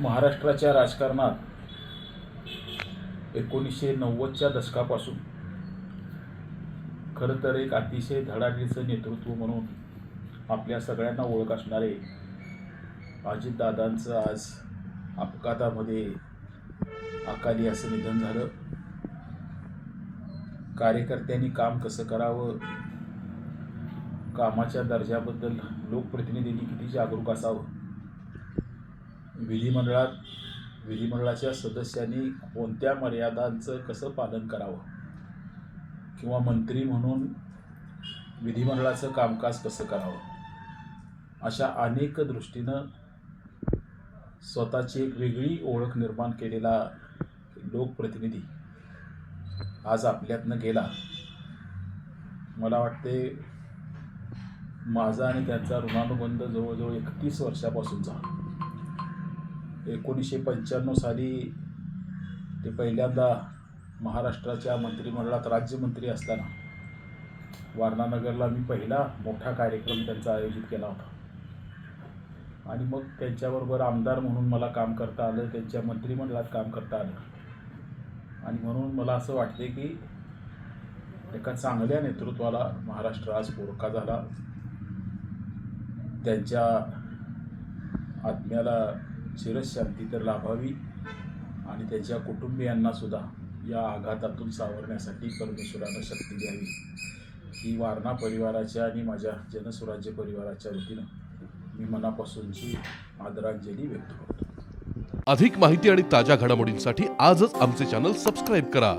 महाराष्ट्राच्या राजकारणात 1990च्या दशकापासून खरं तर एक अतिशय धडाडीचं नेतृत्व म्हणून आपल्या सगळ्यांना ओळख असणारे अजितदादांचं आज अपघातामध्ये अकाली असं निधन झालं. कार्यकर्त्यांनी काम कसं करावं, कामाच्या दर्जाबद्दल लोकप्रतिनिधींनी किती जागरूक असावं, विधिमंडळाच्या सदस्यांनी कोणत्या मर्यादांचं कसं पालन करावं किंवा मंत्री म्हणून विधिमंडळाचं कामकाज कसं करावं, अशा अनेक दृष्टीनं स्वतःची एक वेगळी ओळख निर्माण केलेला लोकप्रतिनिधी आज आपल्यातनं गेला. मला वाटते माझा आणि त्यांचा ऋणानुबंध जवळजवळ 31 वर्षापासूनचा. 1995 साली ते पहिल्यांदा महाराष्ट्राच्या मंत्रिमंडळात राज्यमंत्री असताना वारणानगरला मी पहिला मोठा कार्यक्रम त्यांचा आयोजित केला होता आणि मग त्यांच्याबरोबर आमदार म्हणून मला काम करता आलं, त्यांच्या मंत्रिमंडळात काम करता आलं. आणि म्हणून मला असं वाटते की एका चांगल्या नेतृत्वाला महाराष्ट्र आज पोरका झाला. त्यांच्या आत्म्याला चिरशांती तर लाभावी आणि त्यांच्या कुटुंबियांना सुद्धा या आघातातून सावरण्यासाठी परमेश्वरानं शक्ती द्यावी, ही वारणा परिवाराच्या आणि माझ्या जनसुराज्य परिवाराच्या वतीनं मी मनापासूनची आदरांजली व्यक्त करतो. अधिक माहिती आणि ताज्या घडामोडींसाठी आजच आमचे चॅनल सबस्क्राईब करा.